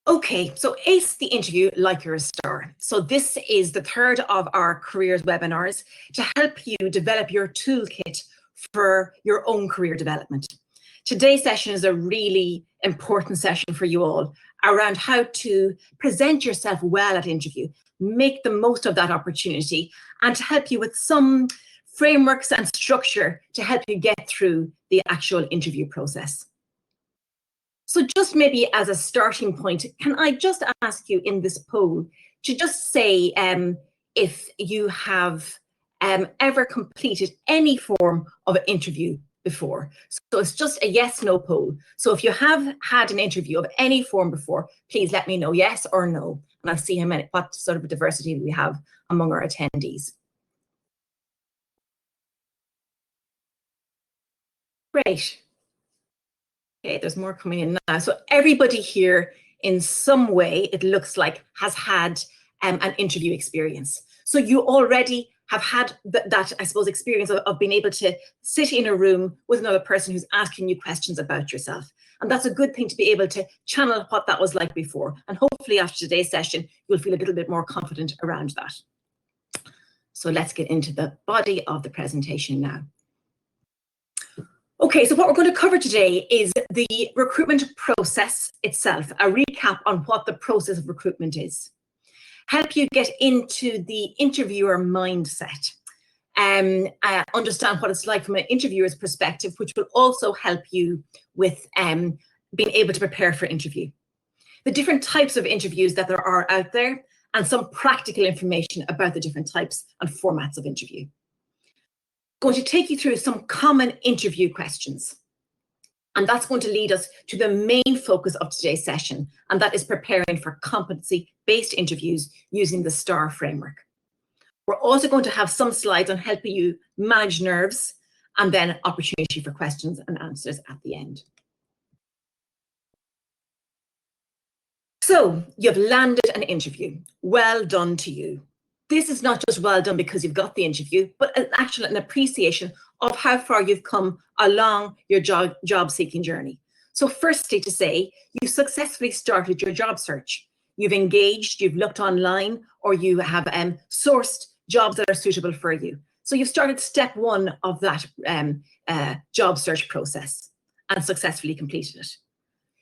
Okay, so ace the interview like you're a star. So this is the third of our careers webinars to help you develop your toolkit for your own career development. Today's session is a really important session for you all around how to present yourself well at interview, make the most of that opportunity, and to help you with some frameworks and structure to help you get through the actual interview process. So just maybe as a starting point, can I just ask you in this poll to just say if you have ever completed any form of an interview before. So it's just a yes/no poll. So if you have had an interview of any form before, please let me know yes or no. And I'll see what sort of diversity we have among our attendees. Great. Okay, there's more coming in now. So everybody here in some way, it looks like, has had an interview experience. So you already have had that, I suppose, experience of being able to sit in a room with another person who's asking you questions about yourself. And that's a good thing to be able to channel what that was like before. And hopefully after today's session, you'll feel a little bit more confident around that. So let's get into the body of the presentation now. Okay, so what we're going to cover today is the recruitment process itself, a recap on what the process of recruitment is. Help you get into the interviewer mindset, understand what it's like from an interviewer's perspective, which will also help you with being able to prepare for interview. The different types of interviews that there are out there, and some practical information about the different types and formats of interview. Going to take you through some common interview questions. And that's going to lead us to the main focus of today's session, and that is preparing for competency-based interviews using the STAR framework. We're also going to have some slides on helping you manage nerves, and then opportunity for questions and answers at the end. So you've landed an interview. Well done to you. This is not just well done because you've got the interview, but an appreciation of how far you've come along your job seeking journey. So firstly, to say you successfully started your job search. You've engaged, you've looked online, or you have sourced jobs that are suitable for you. So you've started step one of that job search process and successfully completed it.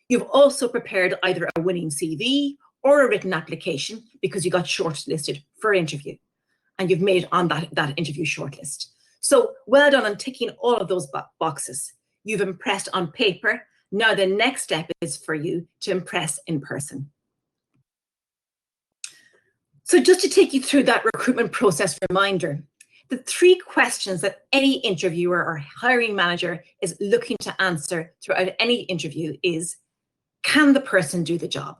You've also prepared either a winning CV or a written application because you got shortlisted for interview and you've made on that interview shortlist. So well done on ticking all of those boxes. You've impressed on paper. Now the next step is for you to impress in person. So just to take you through that recruitment process reminder, the 3 questions that any interviewer or hiring manager is looking to answer throughout any interview is, can the person do the job?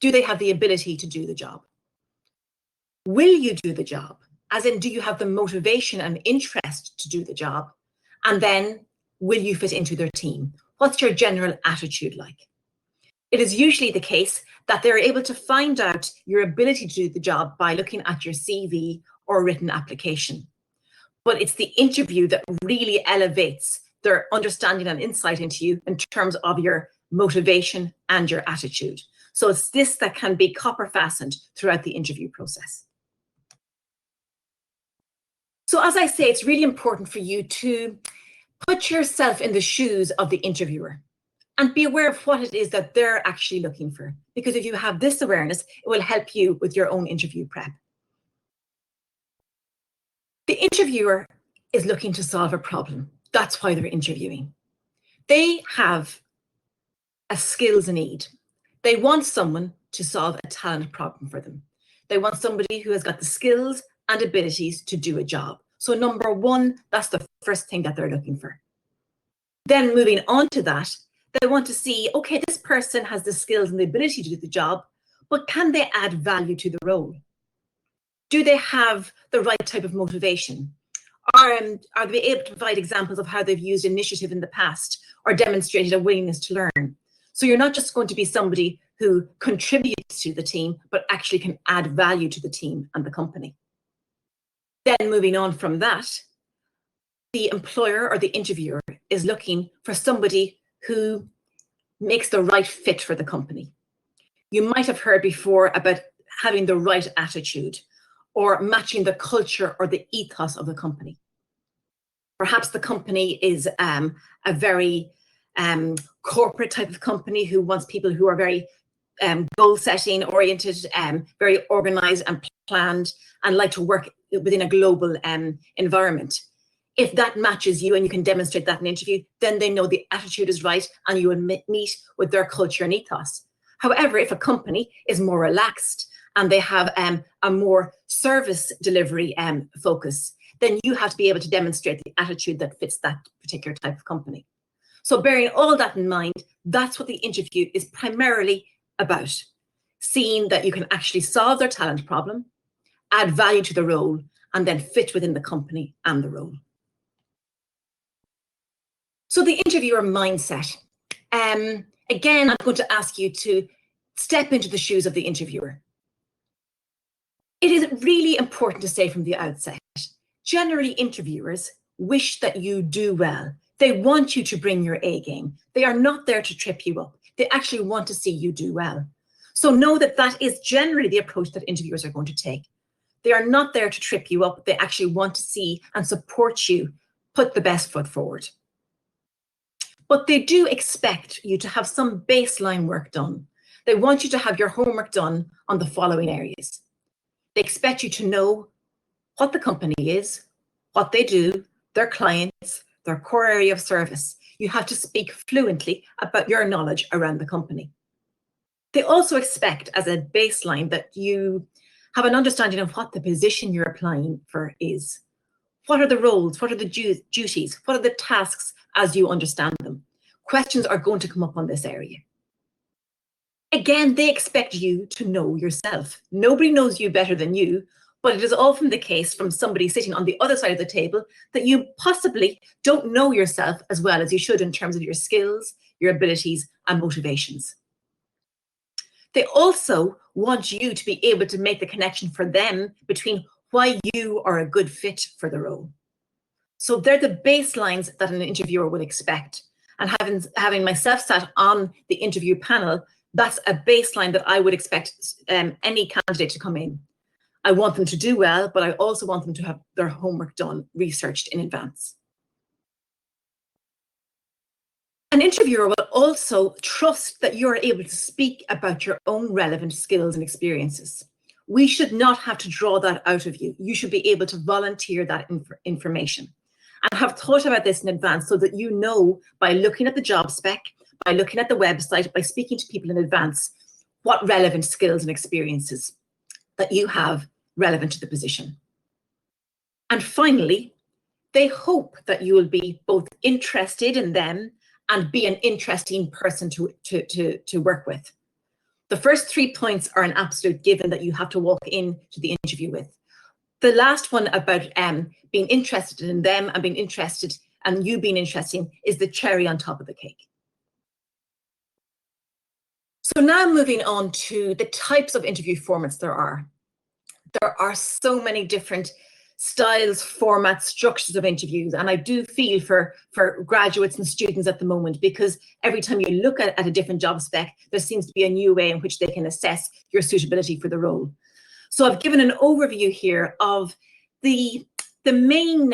Do they have the ability to do the job? Will you do the job? As in, do you have the motivation and interest to do the job? And then, will you fit into their team? What's your general attitude like? It is usually the case that they're able to find out your ability to do the job by looking at your CV or written application. But it's the interview that really elevates their understanding and insight into you in terms of your motivation and your attitude. So it's this that can be copper fastened throughout the interview process. So as I say, it's really important for you to put yourself in the shoes of the interviewer and be aware of what it is that they're actually looking for. Because if you have this awareness, it will help you with your own interview prep. The interviewer is looking to solve a problem. That's why they're interviewing. They have a skills need. They want someone to solve a talent problem for them. They want somebody who has got the skills and abilities to do a job. So number 1, that's the first thing that they're looking for. Then moving on to that, they want to see, okay, this person has the skills and the ability to do the job, but can they add value to the role? Do they have the right type of motivation? Are they able to provide examples of how they've used initiative in the past or demonstrated a willingness to learn? So you're not just going to be somebody who contributes to the team, but actually can add value to the team and the company. Then moving on from that, the employer or the interviewer is looking for somebody who makes the right fit for the company. You might have heard before about having the right attitude or matching the culture or the ethos of the company. Perhaps the company is a very corporate type of company who wants people who are very goal setting oriented, very organized and planned, and like to work within a global environment. If that matches you and you can demonstrate that in an interview, then they know the attitude is right and you will meet with their culture and ethos. However, if a company is more relaxed and they have a more service delivery focus, then you have to be able to demonstrate the attitude that fits that particular type of company. So bearing all that in mind, that's what the interview is primarily about. Seeing that you can actually solve their talent problem, add value to the role, and then fit within the company and the role. So the interviewer mindset. Again, I'm going to ask you to step into the shoes of the interviewer. It is really important to say from the outset, generally interviewers wish that you do well. They want you to bring your A game. They are not there to trip you up. They actually want to see you do well. So know that that is generally the approach that interviewers are going to take. They are not there to trip you up. They actually want to see and support you put the best foot forward. But they do expect you to have some baseline work done. They want you to have your homework done on the following areas. They expect you to know what the company is, what they do, their clients, their core area of service. You have to speak fluently about your knowledge around the company. They also expect as a baseline that you have an understanding of what the position you're applying for is. What are the roles? What are the duties? What are the tasks as you understand them? Questions are going to come up on this area. Again, they expect you to know yourself. Nobody knows you better than you, but it is often the case from somebody sitting on the other side of the table that you possibly don't know yourself as well as you should in terms of your skills, your abilities, and motivations. They also want you to be able to make the connection for them between why you are a good fit for the role. So they're the baselines that an interviewer would expect. And having myself sat on the interview panel, that's a baseline that I would expect any candidate to come in. I want them to do well, but I also want them to have their homework done, researched in advance. An interviewer will also trust that you're able to speak about your own relevant skills and experiences. We should not have to draw that out of you. You should be able to volunteer that information and have thought about this in advance so that you know by looking at the job spec, by looking at the website, by speaking to people in advance, what relevant skills and experiences that you have relevant to the position. And finally, they hope that you will be both interested in them and be an interesting person to work with. The first 3 points are an absolute given that you have to walk into the interview with. The last one about being interested in them and being interested and you being interesting is the cherry on top of the cake. So now moving on to the types of interview formats there are. There are so many different styles, formats, structures of interviews. And I do feel for graduates and students at the moment, because every time you look at a different job spec, there seems to be a new way in which they can assess your suitability for the role. So I've given an overview here of the main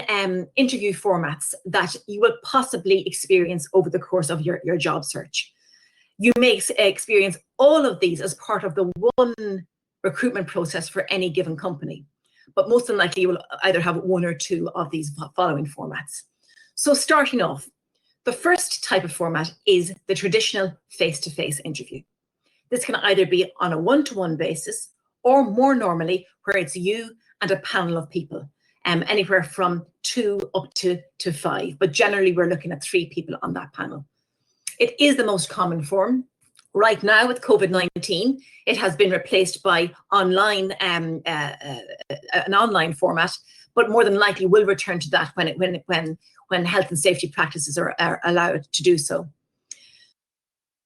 interview formats that you will possibly experience over the course of your job search. You may experience all of these as part of the one recruitment process for any given company. But most unlikely you will either have one or two of these following formats. So starting off, the first type of format is the traditional face-to-face interview. This can either be on a one-to-one basis or more normally where it's you and a panel of people, anywhere from 2 up to 5. But generally we're looking at 3 people on that panel. It is the most common form. Right now with COVID-19, it has been replaced by online, an online format, but more than likely will return to that when health and safety practices are allowed to do so.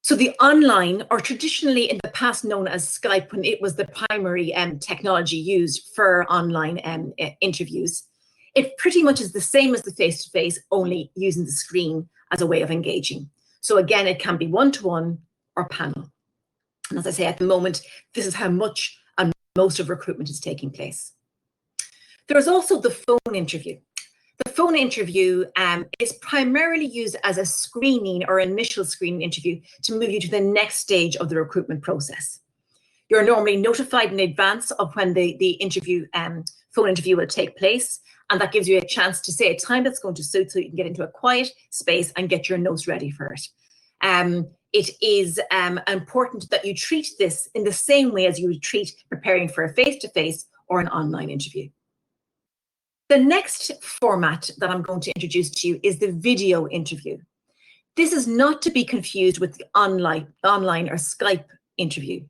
So the online, or traditionally in the past known as Skype, when it was the primary technology used for online interviews, it pretty much is the same as the face-to-face, only using the screen as a way of engaging. So again, it can be one-to-one or panel. And as I say, at the moment, this is how much and most of recruitment is taking place. There's also the phone interview. The phone interview is primarily used as a screening or initial screening interview to move you to the next stage of the recruitment process. You're normally notified in advance of when the interview, phone interview will take place, and that gives you a chance to say a time that's going to suit so you can get into a quiet space and get your notes ready for it. It is important that you treat this in the same way as you would treat preparing for a face-to-face or an online interview. The next format that I'm going to introduce to you is the video interview. This is not to be confused with the online or Skype interview.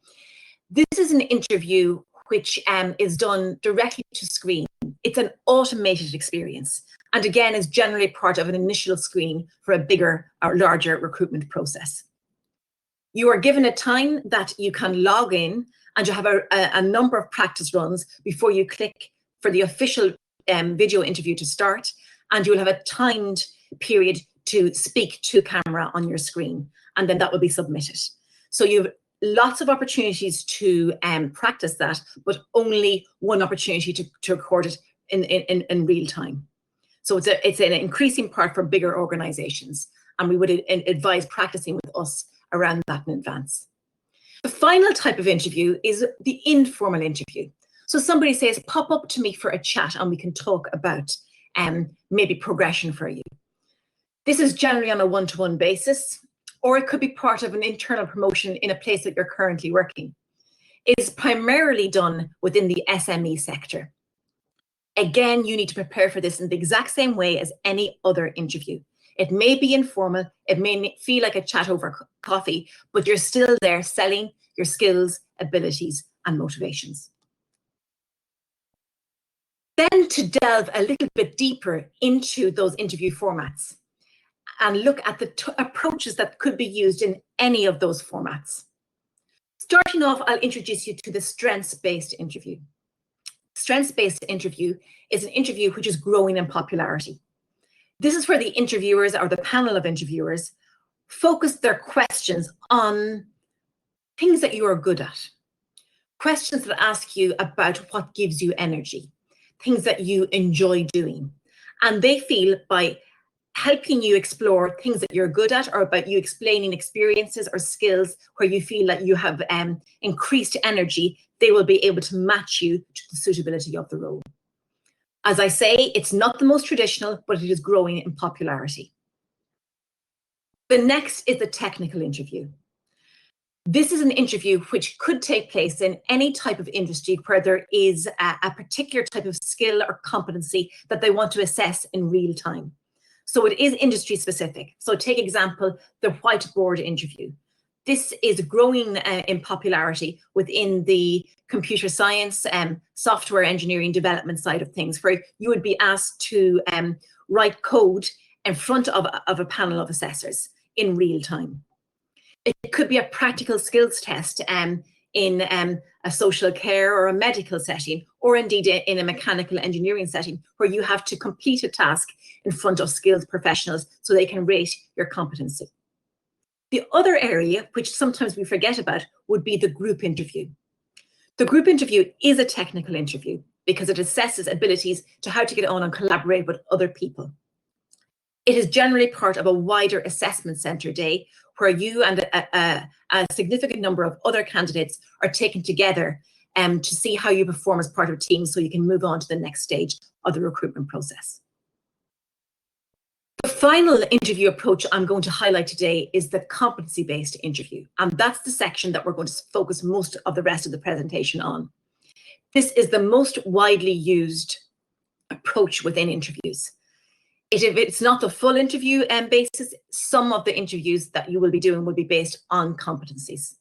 This is an interview which is done directly to screen. It's an automated experience, and again is generally part of an initial screen for a bigger or larger recruitment process. You are given a time that you can log in, and you have a number of practice runs before you click for the official video interview to start, and you'll have a timed period to speak to camera on your screen, and then that will be submitted. So you have lots of opportunities to practice that, but only one opportunity to record it in real time. So it's an increasing part for bigger organizations, and we would advise practicing with us around that in advance. The final type of interview is the informal interview. So somebody says, pop up to me for a chat and we can talk about maybe progression for you. This is generally on a one-to-one basis, or it could be part of an internal promotion in a place that you're currently working. It is primarily done within the SME sector. Again, you need to prepare for this in the exact same way as any other interview. It may be informal, it may feel like a chat over coffee, but you're still there selling your skills, abilities, and motivations. Then to delve a little bit deeper into those interview formats and look at the approaches that could be used in any of those formats. Starting off, I'll introduce you to the strengths-based interview. Strengths-based interview is an interview which is growing in popularity. This is where the interviewers or the panel of interviewers focus their questions on things that you are good at. Questions that ask you about what gives you energy, things that you enjoy doing. And they feel by helping you explore things that you're good at, or about you explaining experiences or skills where you feel that you have increased energy, they will be able to match you to the suitability of the role. As I say, it's not the most traditional, but it is growing in popularity. The next is the technical interview. This is an interview which could take place in any type of industry where there is a particular type of skill or competency that they want to assess in real time. So it is industry specific. So take example, the whiteboard interview. This is growing in popularity within the computer science and software engineering development side of things, where you would be asked to write code in front of a panel of assessors in real time. It could be a practical skills test in a social care or a medical setting, or indeed in a mechanical engineering setting, where you have to complete a task in front of skilled professionals so they can rate your competency. The other area, which sometimes we forget about, would be the group interview. The group interview is a technical interview because it assesses abilities to how to get on and collaborate with other people. It is generally part of a wider assessment centre day where you and a significant number of other candidates are taken together to see how you perform as part of a team so you can move on to the next stage of the recruitment process. The final interview approach I'm going to highlight today is the competency-based interview, and that's the section that we're going to focus most of the rest of the presentation on. This is the most widely used approach within interviews. If it's not the full interview basis, some of the interviews that you will be doing will be based on competencies.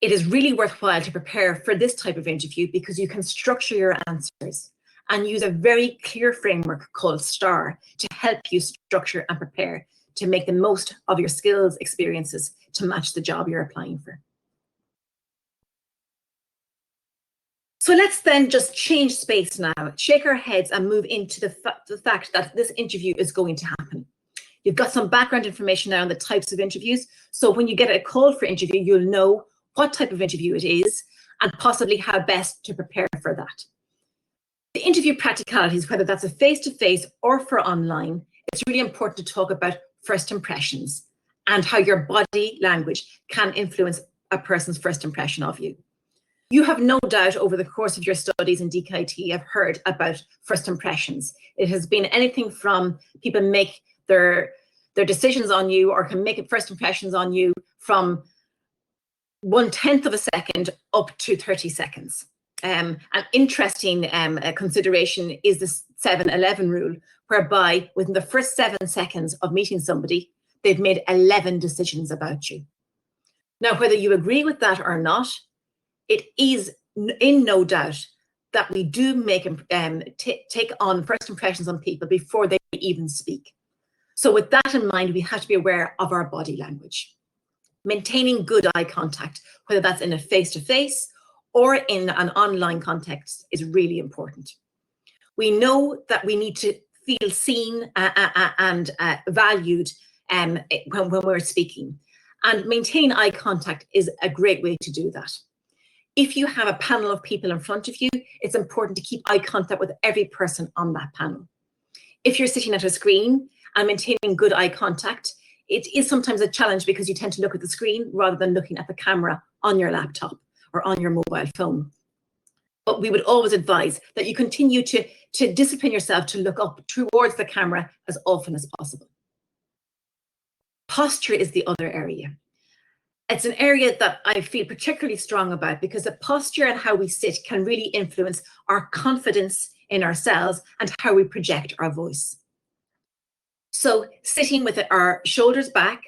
It is really worthwhile to prepare for this type of interview because you can structure your answers and use a very clear framework called STAR to help you structure and prepare to make the most of your skills, experiences to match the job you're applying for. So let's then just change space now, shake our heads and move into the fact that this interview is going to happen. You've got some background information now on the types of interviews. So when you get a call for interview, you'll know what type of interview it is, and possibly how best to prepare for that. The interview practicalities, whether that's a face-to-face or for online, it's really important to talk about first impressions and how your body language can influence a person's first impression of you. You have no doubt over the course of your studies in DKIT have heard about first impressions. It has been anything from people make their decisions on you or can make first impressions on you from 1/10 of a second up to 30 seconds. An interesting consideration is the 7-11 rule, whereby within the first 7 seconds of meeting somebody, they've made 11 decisions about you. Now, whether you agree with that or not, it is in no doubt that we do make take on first impressions on people before they even speak. So with that in mind, we have to be aware of our body language. Maintaining good eye contact, whether that's in a face-to-face or in an online context, is really important. We know that we need to feel seen and valued when we're speaking. And maintain eye contact is a great way to do that. If you have a panel of people in front of you, it's important to keep eye contact with every person on that panel. If you're sitting at a screen and maintaining good eye contact, it is sometimes a challenge because you tend to look at the screen rather than looking at the camera on your laptop or on your mobile phone. But we would always advise that you continue to discipline yourself to look up towards the camera as often as possible. Posture is the other area. It's an area that I feel particularly strong about because the posture and how we sit can really influence our confidence in ourselves and how we project our voice. So sitting with our shoulders back,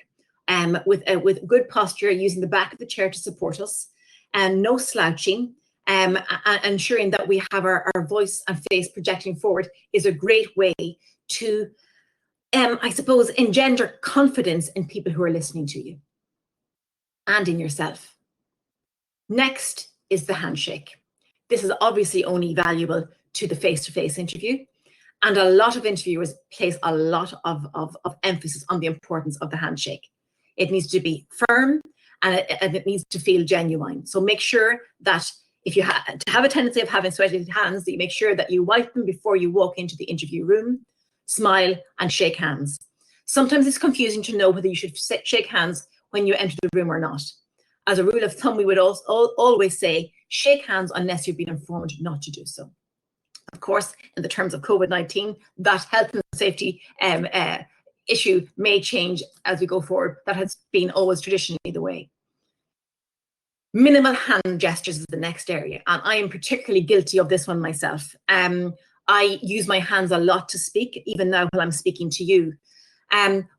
with good posture, using the back of the chair to support us, and no slouching, and ensuring that we have our voice and face projecting forward is a great way to, I suppose, engender confidence in people who are listening to you and in yourself. Next is the handshake. This is obviously only valuable to the face-to-face interview, and a lot of interviewers place a lot of emphasis on the importance of the handshake. It needs to be firm and it needs to feel genuine. So make sure that if you have a tendency of having sweaty hands, that you make sure that you wipe them before you walk into the interview room, smile and shake hands. Sometimes it's confusing to know whether you should shake hands when you enter the room or not. As a rule of thumb, we would always say, shake hands unless you've been informed not to do so. Of course, in the terms of COVID-19, that health and safety issue may change as we go forward. That has been always traditionally the way. Minimal hand gestures is the next area, and I am particularly guilty of this one myself. I use my hands a lot to speak, even now while I'm speaking to you.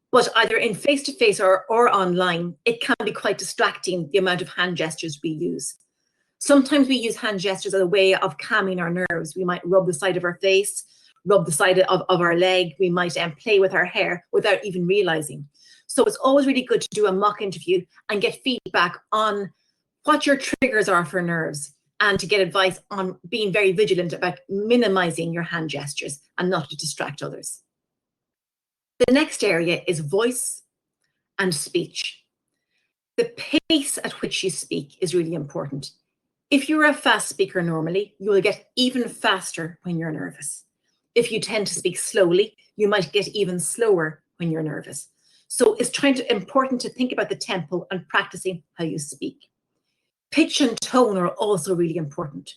But either in face-to-face or online, it can be quite distracting, the amount of hand gestures we use. Sometimes we use hand gestures as a way of calming our nerves. We might rub the side of our face, rub the side of our leg. We might play with our hair without even realizing. So it's always really good to do a mock interview and get feedback on what your triggers are for nerves, and to get advice on being very vigilant about minimizing your hand gestures and not to distract others. The next area is voice and speech. The pace at which you speak is really important. If you're a fast speaker normally, you will get even faster when you're nervous. If you tend to speak slowly, you might get even slower when you're nervous. So it's important to think about the tempo and practicing how you speak. Pitch and tone are also really important.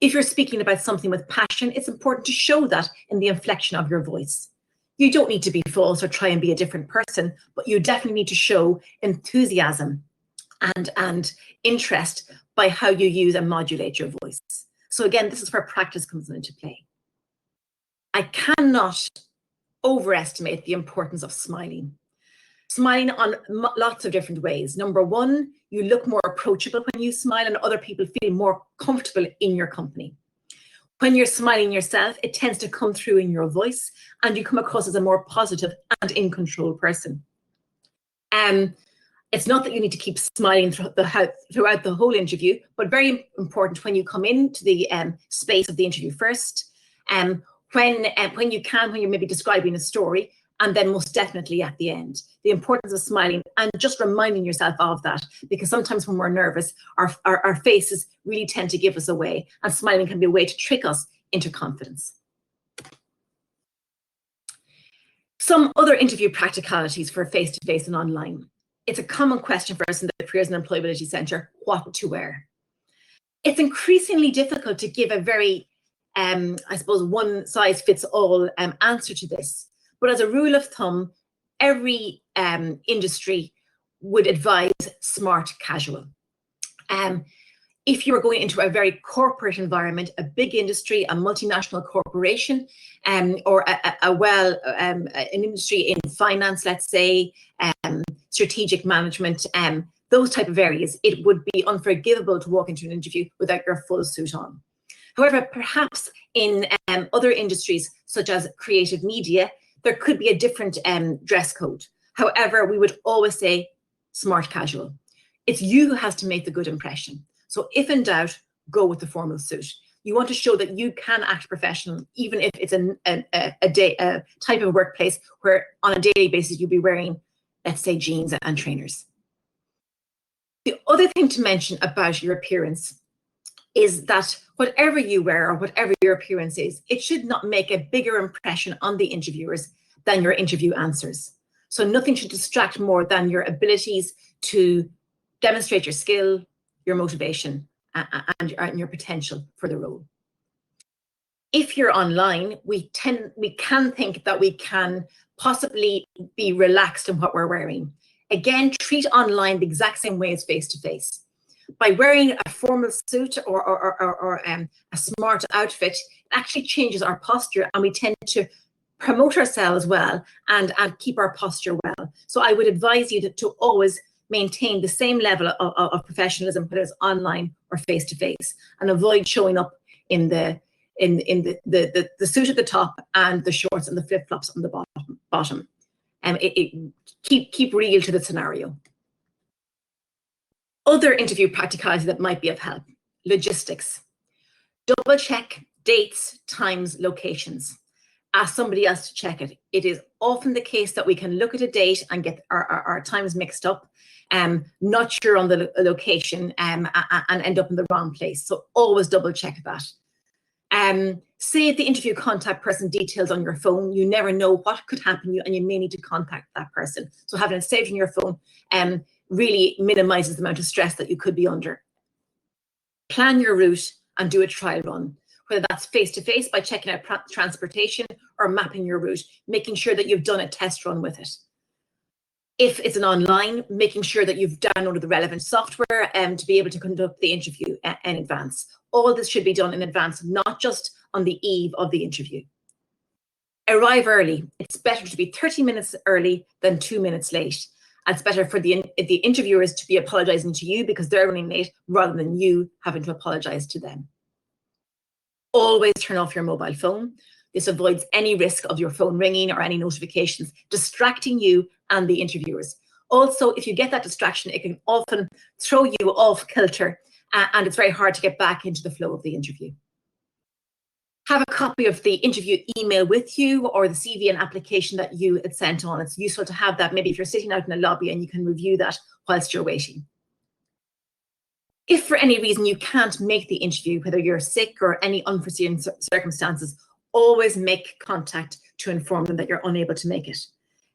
If you're speaking about something with passion, it's important to show that in the inflection of your voice. You don't need to be false or try and be a different person, but you definitely need to show enthusiasm and interest by how you use and modulate your voice. So again, this is where practice comes into play. I cannot overestimate the importance of smiling. Smiling on lots of different ways. Number one, you look more approachable when you smile, and other people feel more comfortable in your company. When you're smiling yourself, it tends to come through in your voice, and you come across as a more positive and in control person. It's not that you need to keep smiling throughout the whole interview, but very important when you come into the space of the interview first. When you're maybe describing a story, and then most definitely at the end. The importance of smiling and just reminding yourself of that, because sometimes when we're nervous, our faces really tend to give us away, and smiling can be a way to trick us into confidence. Some other interview practicalities for face-to-face and online. It's a common question for us in the Careers and Employability Centre, what to wear. It's increasingly difficult to give a very, I suppose, one-size-fits-all answer to this. But as a rule of thumb, every industry would advise smart casual. If you're going into a very corporate environment, a big industry, a multinational corporation, or an industry in finance, let's say, strategic management, those type of areas, it would be unforgivable to walk into an interview without your full suit on. However, perhaps in other industries, such as creative media, there could be a different dress code. However, we would always say smart casual. It's you who has to make the good impression. So if in doubt, go with the formal suit. You want to show that you can act professional, even if it's a type of workplace where on a daily basis you'll be wearing, let's say, jeans and trainers. The other thing to mention about your appearance is that whatever you wear or whatever your appearance is, it should not make a bigger impression on the interviewers than your interview answers. So nothing should distract more than your abilities to demonstrate your skill, your motivation, and your potential for the role. If you're online, we can think that we can possibly be relaxed in what we're wearing. Again, treat online the exact same way as face-to-face. By wearing a formal suit or a smart outfit, it actually changes our posture, and we tend to promote ourselves well and keep our posture well. So I would advise you to always maintain the same level of professionalism, whether it's online or face-to-face, and avoid showing up in the suit at the top and the shorts and the flip-flops on the bottom. Keep real to the scenario. Other interview practicalities that might be of help: logistics. Double check dates, times, locations. Ask somebody else to check it. It is often the case that we can look at a date and get our times mixed up, not sure on the location, and end up in the wrong place. So always double check that. Save the interview contact person details on your phone. You never know what could happen, and you may need to contact that person. So having it saved on your phone really minimizes the amount of stress that you could be under. Plan your route and do a trial run, whether that's face-to-face by checking out transportation or mapping your route, making sure that you've done a test run with it. If it's an online, making sure that you've downloaded the relevant software to be able to conduct the interview in advance. All this should be done in advance, not just on the eve of the interview. Arrive early. It's better to be 30 minutes early than 2 minutes late. It's better for the interviewers to be apologizing to you because they're running late rather than you having to apologize to them. Always turn off your mobile phone. This avoids any risk of your phone ringing or any notifications distracting you and the interviewers. Also, if you get that distraction, it can often throw you off kilter, and it's very hard to get back into the flow of the interview. Have a copy of the interview email with you, or the CV and application that you had sent on. It's useful to have that maybe if you're sitting out in a lobby and you can review that whilst you're waiting. If for any reason you can't make the interview, whether you're sick or any unforeseen circumstances, always make contact to inform them that you're unable to make it.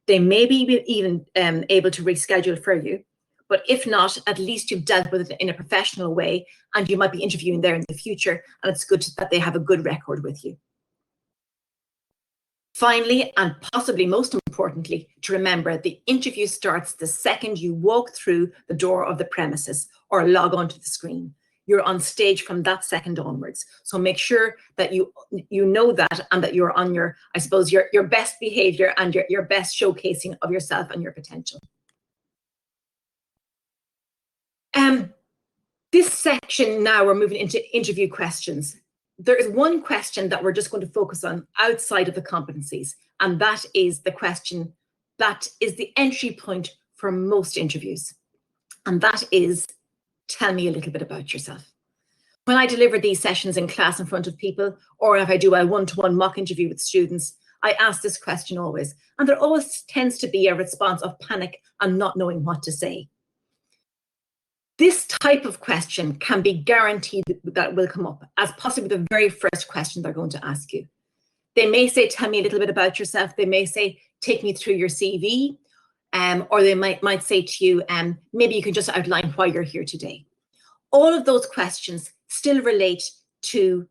They may be even able to reschedule for you, but if not, at least you've dealt with it in a professional way, and you might be interviewing there in the future, and it's good that they have a good record with you. Finally, and possibly most importantly, to remember, the interview starts the second you walk through the door of the premises or log onto the screen. You're on stage from that second onwards. So make sure that you know that, and that you're on your, I suppose, your best behavior and your best showcasing of yourself and your potential. This section now, we're moving into interview questions. There is one question that we're just going to focus on outside of the competencies, and that is the question that is the entry point for most interviews. And that is, tell me a little bit about yourself. When I deliver these sessions in class in front of people, or if I do a one-to-one mock interview with students, I ask this question always, and there always tends to be a response of panic and not knowing what to say. This type of question can be guaranteed that will come up as possibly the very first question they're going to ask you. They may say, tell me a little bit about yourself. They may say, take me through your CV. Or they might say to you, maybe you can just outline why you're here today. All of those questions still relate to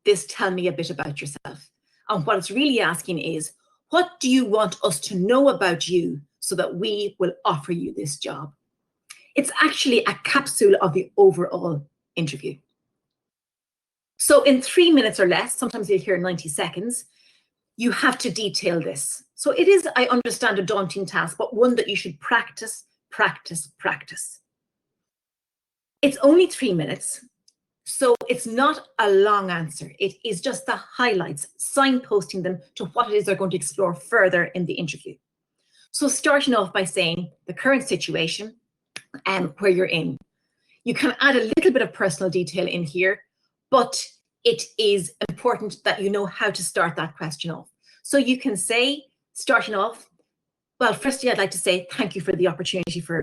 this, tell me a bit about yourself. And what it's really asking is, what do you want us to know about you so that we will offer you this job? It's actually a capsule of the overall interview. So in 3 minutes or less, sometimes you'll hear 90 seconds, you have to detail this. So it is, I understand, a daunting task, but one that you should practice, practice, practice. It's only 3 minutes, so it's not a long answer. It is just the highlights, signposting them to what it is they're going to explore further in the interview. So starting off by saying the current situation and where you're in. You can add a little bit of personal detail in here, but it is important that you know how to start that question off. So you can say, starting off, well, firstly, I'd like to say thank you for the opportunity for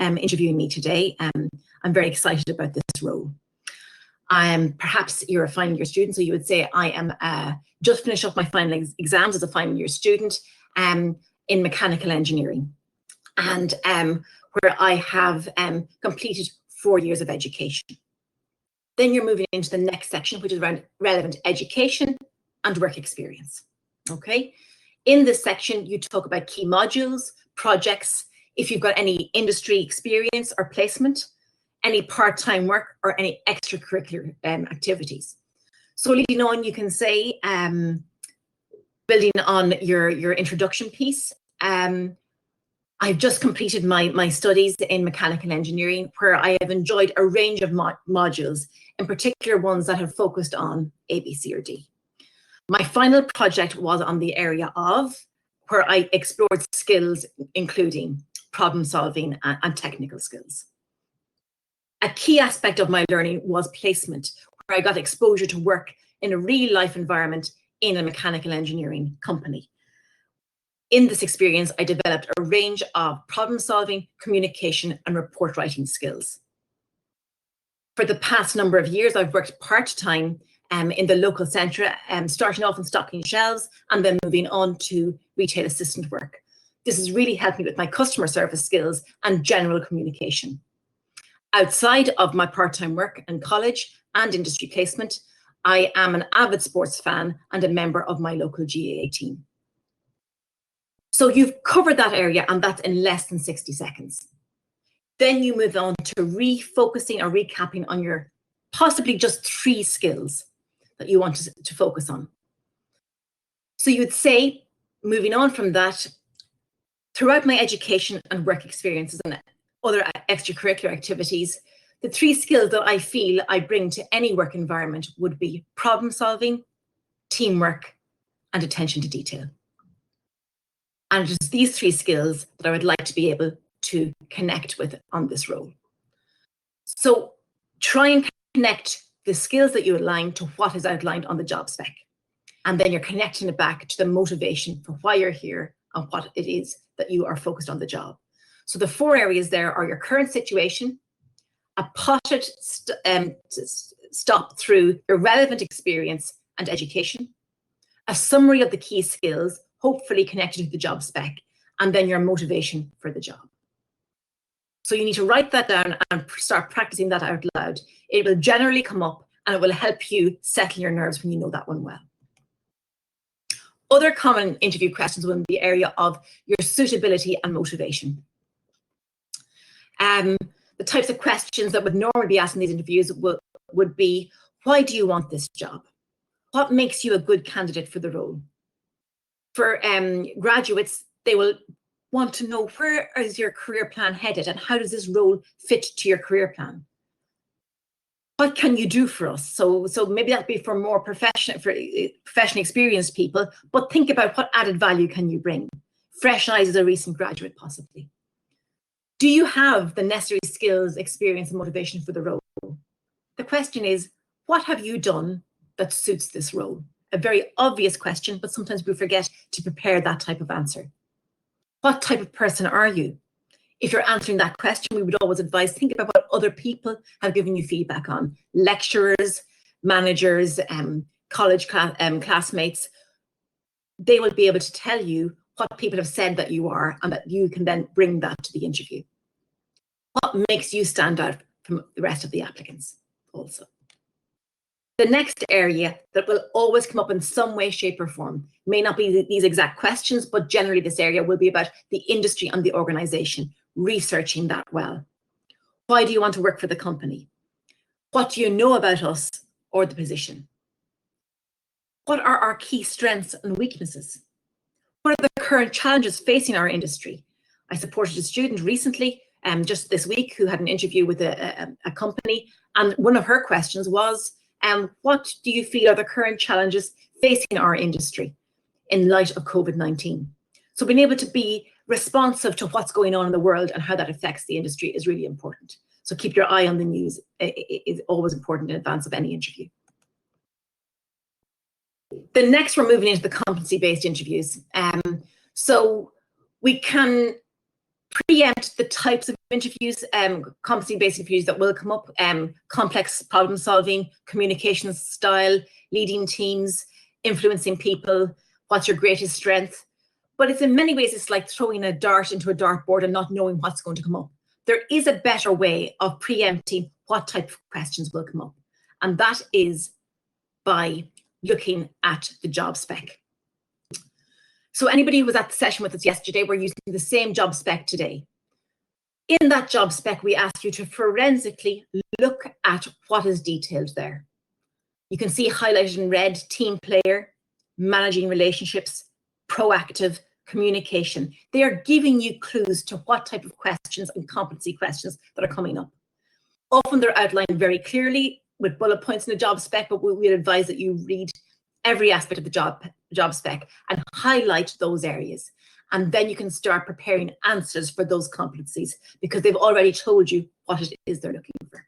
interviewing me today. I'm very excited about this role. Perhaps you're a final year student, so you would say, I am just finished off my final exams as a final year student in mechanical engineering, and where I have completed 4 years of education. Then you're moving into the next section, which is around relevant education and work experience. Okay. In this section, you talk about key modules, projects, if you've got any industry experience or placement, any part-time work, or any extracurricular activities. So leading on, you can say, building on your introduction piece, I've just completed my studies in mechanical engineering, where I have enjoyed a range of modules, in particular ones that have focused on A, B, C, or D. My final project was on the area of where I explored skills, including problem solving and technical skills. A key aspect of my learning was placement, where I got exposure to work in a real life environment in a mechanical engineering company. In this experience, I developed a range of problem solving, communication, and report writing skills. For the past number of years, I've worked part-time in the local centre, starting off in stocking shelves and then moving on to retail assistant work. This has really helped me with my customer service skills and general communication. Outside of my part-time work in college and industry placement, I am an avid sports fan and a member of my local GAA team. So you've covered that area, and that's in less than 60 seconds. Then you move on to refocusing or recapping on your possibly just 3 skills that you want to focus on. So you would say, moving on from that, throughout my education and work experiences and other extracurricular activities, the 3 skills that I feel I bring to any work environment would be problem solving, teamwork, and attention to detail. And it is these 3 skills that I would like to be able to connect with on this role. So try and connect the skills that you align to what is outlined on the job spec. And then you're connecting it back to the motivation for why you're here and what it is that you are focused on the job. So the 4 areas there are your current situation, a potted stop through your relevant experience and education, a summary of the key skills, hopefully connected to the job spec, and then your motivation for the job. So you need to write that down and start practicing that out loud. It will generally come up and it will help you settle your nerves when you know that one well. Other common interview questions will be the area of your suitability and motivation. The types of questions that would normally be asked in these interviews would be, why do you want this job? What makes you a good candidate for the role? For graduates, they will want to know, where is your career plan headed and how does this role fit to your career plan? What can you do for us? So maybe that'd be for more professionally experienced people, but think about what added value can you bring? Fresh eyes as a recent graduate, possibly. Do you have the necessary skills, experience, and motivation for the role? The question is, what have you done that suits this role? a very obvious question, but sometimes we forget to prepare that type of answer. What type of person are you? If you're answering that question, we would always advise, think about what other people have given you feedback on. Lecturers, managers, college classmates. They will be able to tell you what people have said that you are, and that you can then bring that to the interview. What makes you stand out from the rest of the applicants also? The next area that will always come up in some way, shape, or form may not be these exact questions, but generally this area will be about the industry and the organization, researching that well. Why do you want to work for the company? What do you know about us or the position? What are our key strengths and weaknesses? What are the current challenges facing our industry? I supported a student recently, just this week, who had an interview with a company, and one of her questions was, what do you feel are the current challenges facing our industry in light of COVID-19? So being able to be responsive to what's going on in the world and how that affects the industry is really important. So keep your eye on the news. It is always important in advance of any interview. The next, we're moving into the competency-based interviews. So we can preempt the types of interviews, competency-based interviews that will come up, complex problem solving, communication style, leading teams, influencing people, what's your greatest strength. But it's in many ways, it's like throwing a dart into a dartboard and not knowing what's going to come up. There is a better way of preempting what type of questions will come up, and that is by looking at the job spec. So anybody who was at the session with us yesterday, we're using the same job spec today. In that job spec, we ask you to forensically look at what is detailed there. You can see highlighted in red, team player, managing relationships, proactive, communication. They are giving you clues to what type of questions and competency questions that are coming up. Often they're outlined very clearly with bullet points in the job spec, but we'd advise that you read every aspect of the job spec and highlight those areas. And then you can start preparing answers for those competencies because they've already told you what it is they're looking for.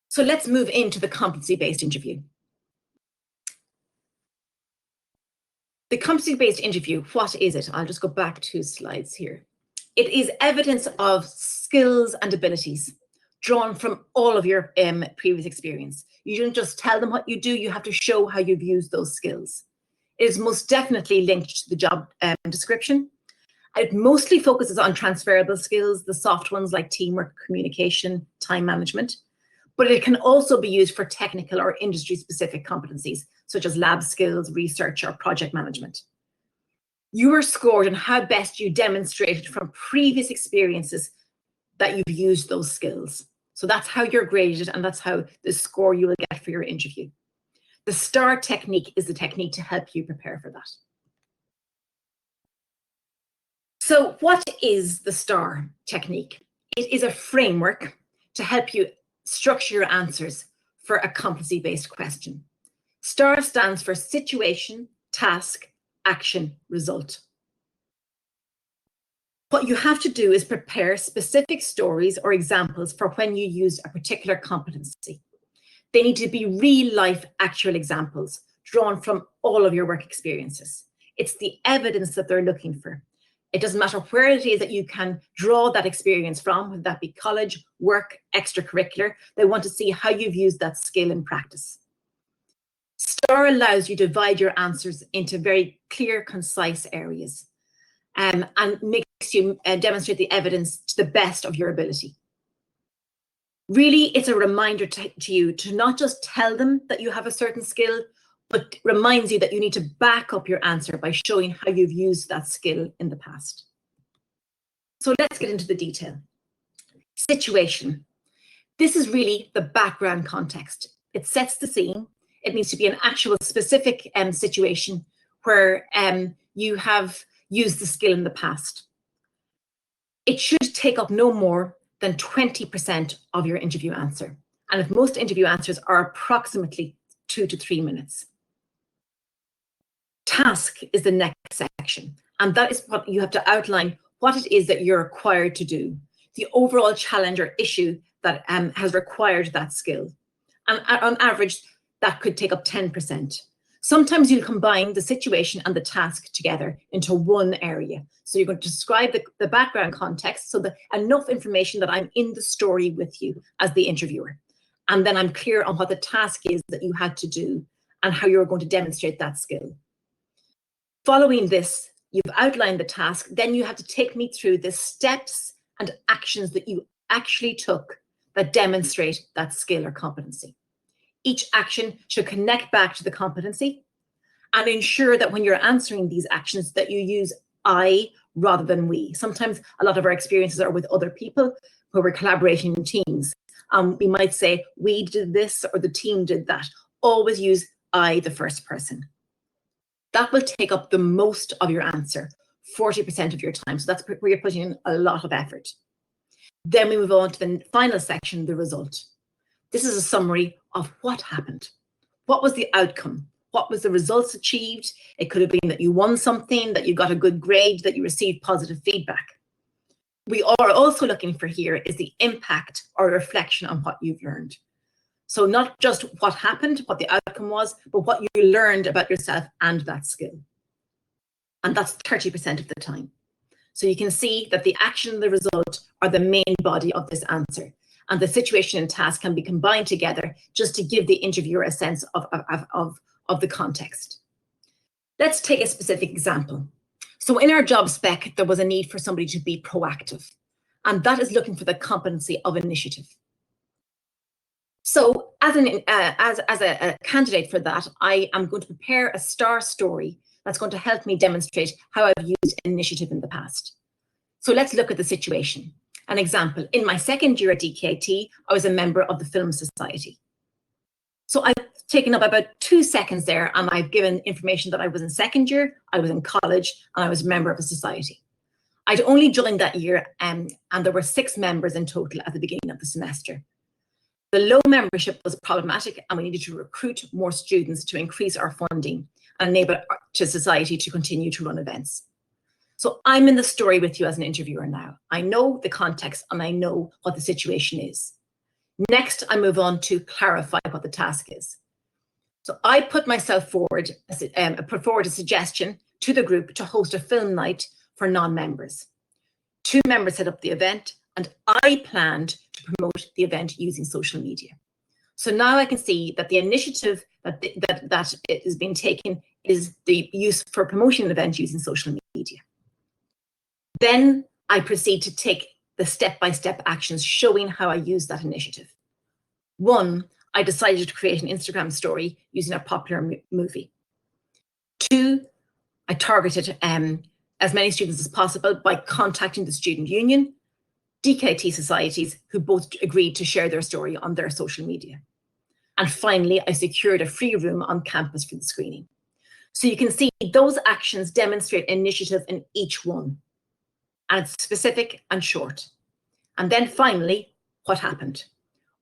So let's move into the competency-based interview. The competency-based interview, what is it? I'll just go back 2 slides here. It is evidence of skills and abilities drawn from all of your previous experience. You don't just tell them what you do, you have to show how you've used those skills. It is most definitely linked to the job description. It mostly focuses on transferable skills, the soft ones like teamwork, communication, time management, but it can also be used for technical or industry-specific competencies, such as lab skills, research, or project management. You are scored on how best you demonstrated from previous experiences that you've used those skills. So that's how you're graded, and that's how the score you will get for your interview. The STAR technique is the technique to help you prepare for that. So what is the STAR technique? It is a framework to help you structure your answers for a competency-based question. STAR stands for situation, task, action, result. What you have to do is prepare specific stories or examples for when you used a particular competency. They need to be real-life, actual examples drawn from all of your work experiences. It's the evidence that they're looking for. It doesn't matter where it is that you can draw that experience from, whether that be college, work, extracurricular. They want to see how you've used that skill in practice. STAR allows you to divide your answers into very clear, concise areas, and makes you demonstrate the evidence to the best of your ability. Really, it's a reminder to you to not just tell them that you have a certain skill, but reminds you that you need to back up your answer by showing how you've used that skill in the past. So let's get into the detail. Situation. This is really the background context. It sets the scene. It needs to be an actual specific situation where you have used the skill in the past. It should take up no more than 20% of your interview answer. And if most interview answers are approximately 2 to 3 minutes. Task is the next section. And that is what you have to outline what it is that you're required to do, the overall challenge or issue that has required that skill. And on average, that could take up 10%. Sometimes you'll combine the situation and the task together into one area. So you're going to describe the background context, so that enough information that I'm in the story with you as the interviewer. And then I'm clear on what the task is that you had to do and how you're going to demonstrate that skill. Following this, you've outlined the task, then you have to take me through the steps and actions that you actually took that demonstrate that skill or competency. Each action should connect back to the competency and ensure that when you're answering these actions that you use I rather than we. Sometimes a lot of our experiences are with other people where we're collaborating in teams. We might say, we did this or the team did that. Always use I, the first person. That will take up the most of your answer, 40% of your time. So that's where you're putting in a lot of effort. Then we move on to the final section, the result. This is a summary of what happened. What was the outcome? What was the results achieved? It could have been that you won something, that you got a good grade, that you received positive feedback. We are also looking for here is the impact or reflection on what you've learned. So not just what happened, what the outcome was, but what you learned about yourself and that skill. And that's 30% of the time. So you can see that the action and the result are the main body of this answer. And the situation and task can be combined together just to give the interviewer a sense of the context. Let's take a specific example. So in our job spec, there was a need for somebody to be proactive, and that is looking for the competency of initiative. So as a candidate for that, I am going to prepare a star story that's going to help me demonstrate how I've used initiative in the past. So let's look at the situation. An example, in my second year at DKT, I was a member of the Film Society. So I've taken up about 2 seconds there, and I've given information that I was in second year, I was in college, and I was a member of a society. I'd only joined that year, and there were 6 members in total at the beginning of the semester. The low membership was problematic, and we needed to recruit more students to increase our funding and enable to society to continue to run events. So I'm in the story with you as an interviewer now. I know the context and I know what the situation is. Next, I move on to clarify what the task is. So I put myself forward, put forward a suggestion to the group to host a film night for non-members. 2 members set up the event, and I planned to promote the event using social media. So now I can see that the initiative that is being taken is the use for promoting an event using social media. Then I proceed to take the step-by-step actions showing how I use that initiative. 1, I decided to create an Instagram story using a popular movie. 2, I targeted as many students as possible by contacting the student union, DKT societies, who both agreed to share their story on their social media. And finally, I secured a free room on campus for the screening. So you can see those actions demonstrate initiative in each one. And it's specific and short. And then finally, what happened?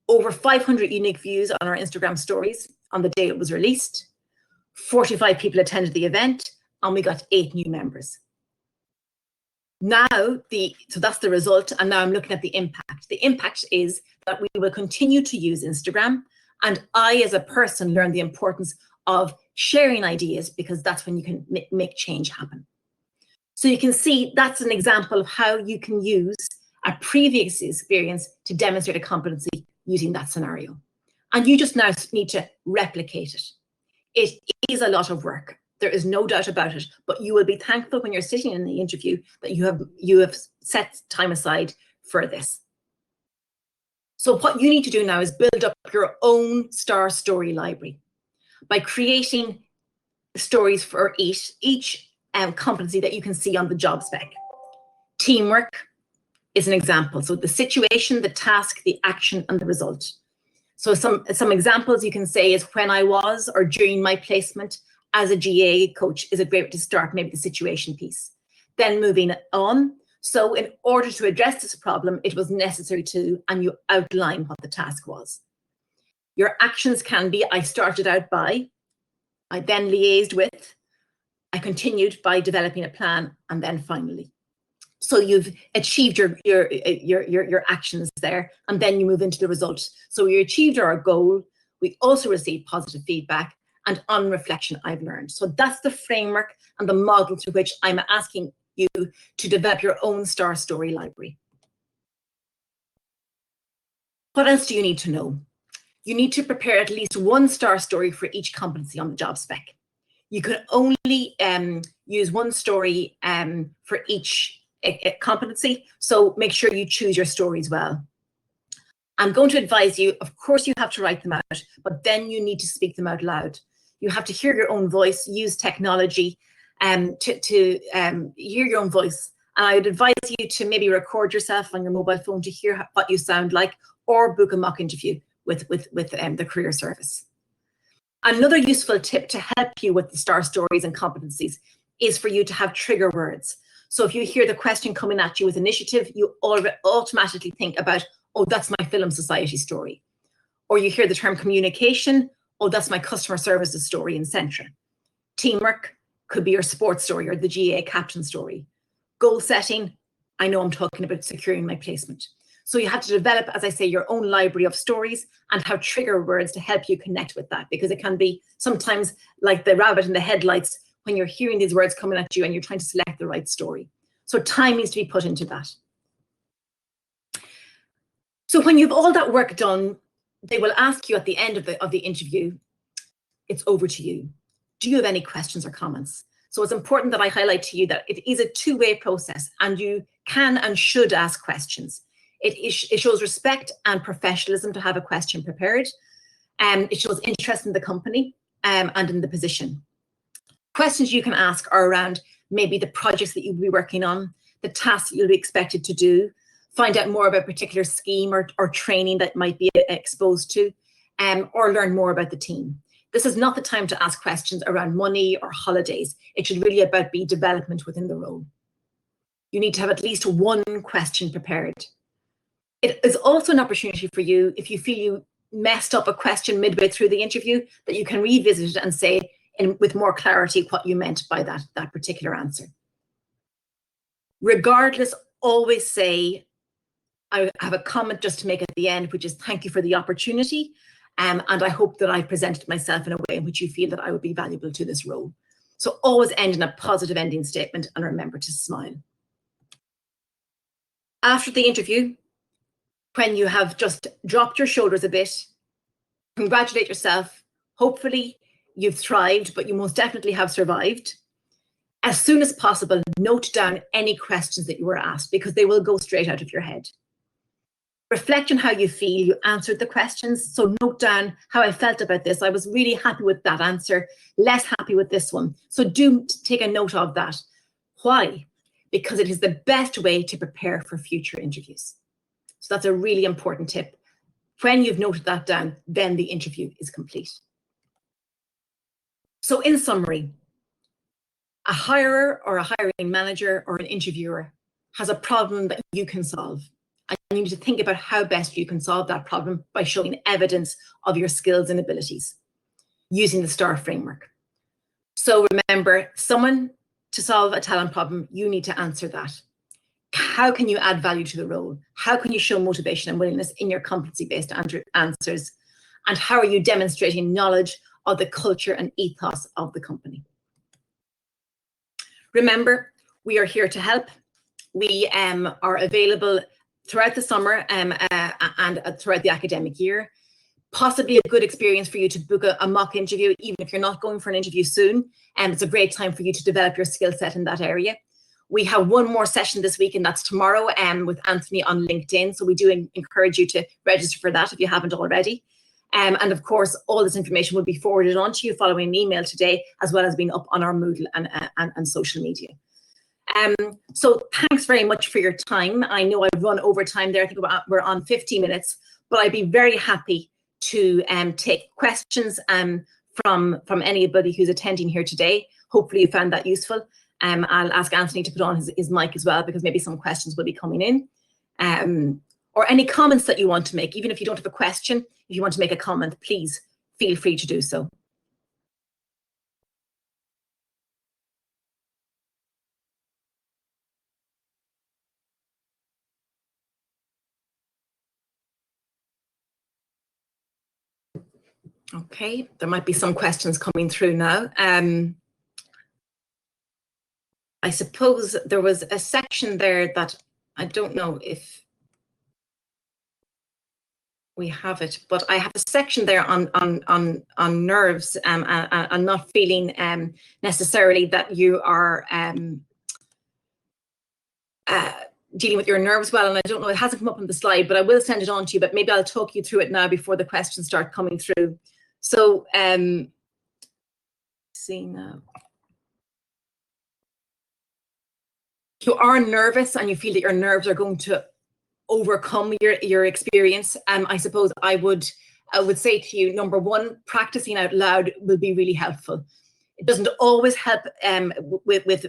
Over 500 unique views on our Instagram stories on the day it was released. 45 people attended the event, and we got 8 new members. Now, so that's the result, and now I'm looking at the impact. The impact is that we will continue to use Instagram, and I, as a person, learn the importance of sharing ideas, because that's when you can make change happen. So you can see that's an example of how you can use a previous experience to demonstrate a competency using that scenario. And you just now need to replicate it. It is a lot of work. There is no doubt about it, but you will be thankful when you're sitting in the interview that you have set time aside for this. So what you need to do now is build up your own star story library by creating stories for each competency that you can see on the job spec. Teamwork is an example. So the situation, the task, the action, and the result. So some examples you can say is when I was or during my placement as a GA coach is a great way to start, maybe the situation piece. Then moving on. So in order to address this problem, it was necessary to, and you outline what the task was. Your actions can be, I started out by, I then liaised with, I continued by developing a plan, and then finally. So you've achieved your actions there, and then you move into the result. So we achieved our goal, We also receive positive feedback, and on reflection, I've learned. So that's the framework and the model through which I'm asking you to develop your own STAR story library. What else do you need to know? You need to prepare at least one STAR story for each competency on the job spec. You can only use one story for each competency, so make sure you choose your stories well. I'm going to advise you, of course, you have to write them out, but then you need to speak them out loud. You have to hear your own voice, use technology to hear your own voice. And I would advise you to maybe record yourself on your mobile phone to hear what you sound like, or book a mock interview with the career service. Another useful tip to help you with the STAR stories and competencies is for you to have trigger words. So if you hear the question coming at you with initiative, you automatically think about, oh, that's my Film Society story. Or you hear the term communication, oh, that's my customer services story in Centra. Teamwork could be your sports story or the GA captain story. Goal setting, I know I'm talking about securing my placement. So you have to develop, as I say, your own library of stories and have trigger words to help you connect with that, because it can be sometimes like the rabbit in the headlights when you're hearing these words coming at you and you're trying to select the right story. So time needs to be put into that. So when you've all that work done, they will ask you at the end of the interview, it's over to you. Do you have any questions or comments? So it's important that I highlight to you that it is a two-way process, and you can and should ask questions. It shows respect and professionalism to have a question prepared. It shows interest in the company and in the position. Questions you can ask are around maybe the projects that you'll be working on, the tasks that you'll be expected to do, find out more about a particular scheme or training that might be exposed to, or learn more about the team. This is not the time to ask questions around money or holidays. It should really be development within the role. You need to have at least one question prepared. It is also an opportunity for you, if you feel you messed up a question midway through the interview, that you can revisit it and say with more clarity what you meant by that particular answer. Regardless, always say, I have a comment just to make at the end, which is thank you for the opportunity. And I hope that I presented myself in a way in which you feel that I would be valuable to this role. So always end in a positive ending statement, and remember to smile. After the interview, when you have just dropped your shoulders a bit, congratulate yourself. Hopefully you've thrived, but you most definitely have survived. As soon as possible, note down any questions that you were asked, because they will go straight out of your head. Reflect on how you feel you answered the questions. So note down how I felt about this. I was really happy with that answer, less happy with this one. So do take a note of that. Why? Because it is the best way to prepare for future interviews. So that's a really important tip. When you've noted that down, then the interview is complete. So in summary, a hirer or a hiring manager or an interviewer has a problem that you can solve. And you need to think about how best you can solve that problem by showing evidence of your skills and abilities using the STAR framework. So remember, to solve a talent problem, you need to answer that. How can you add value to the role? How can you show motivation and willingness in your competency-based answers? And how are you demonstrating knowledge of the culture and ethos of the company? Remember, we are here to help. We are available throughout the summer and throughout the academic year. Possibly a good experience for you to book a mock interview, even if you're not going for an interview soon. It's a great time for you to develop your skill set in that area. We have one more session this week, and that's tomorrow with Anthony on LinkedIn. So we do encourage you to register for that if you haven't already. And of course, all this information will be forwarded on to you following an email today, as well as being up on our Moodle and social media. So thanks very much for your time. I know I've run over time there. I think we're on 15 minutes, but I'd be very happy to take questions from anybody who's attending here today. Hopefully you found that useful. I'll ask Anthony to put on his mic as well, because maybe some questions will be coming in. Or any comments that you want to make, even if you don't have a question, if you want to make a comment, please feel free to do so. Okay, there might be some questions coming through now. I suppose there was a section there that I don't know if we have it, but I have a section there on nerves and not feeling necessarily that you are dealing with your nerves well. And I don't know, it hasn't come up on the slide, but I will send it on to you, but maybe I'll talk you through it now before the questions start coming through. So see now. If you are nervous and you feel that your nerves are going to overcome your experience, I suppose I would say to you, number one, practicing out loud will be really helpful. It doesn't always help with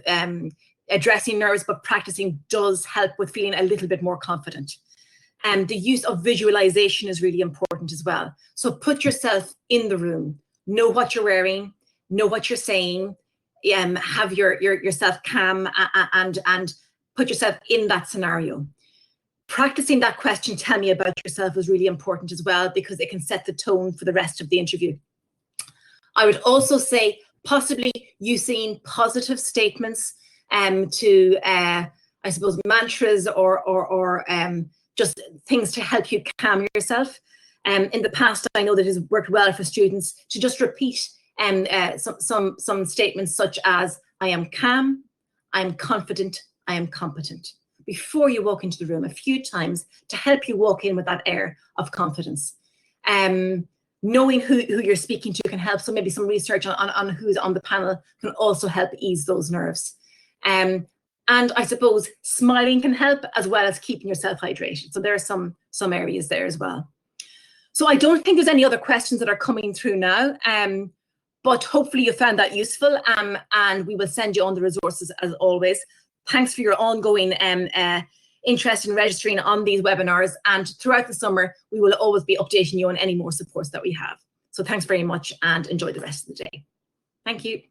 addressing nerves, but practicing does help with feeling a little bit more confident. And the use of visualization is really important as well. So put yourself in the room, know what you're wearing, know what you're saying, have yourself calm and put yourself in that scenario. Practicing that question, tell me about yourself, is really important as well, because it can set the tone for the rest of the interview. I would also say possibly using positive statements to, I suppose, mantras or just things to help you calm yourself. In the past, I know that it has worked well for students to just repeat some statements such as, I am calm, I am confident, I am competent, before you walk into the room a few times to help you walk in with that air of confidence. Knowing who you're speaking to can help. So maybe some research on who's on the panel can also help ease those nerves. And I suppose smiling can help, as well as keeping yourself hydrated. So there are some areas there as well. So I don't think there's any other questions that are coming through now, but hopefully you found that useful, and we will send you on the resources as always. Thanks for your ongoing interest in registering on these webinars, and throughout the summer, we will always be updating you on any more supports that we have. So thanks very much and enjoy the rest of the day. Thank you.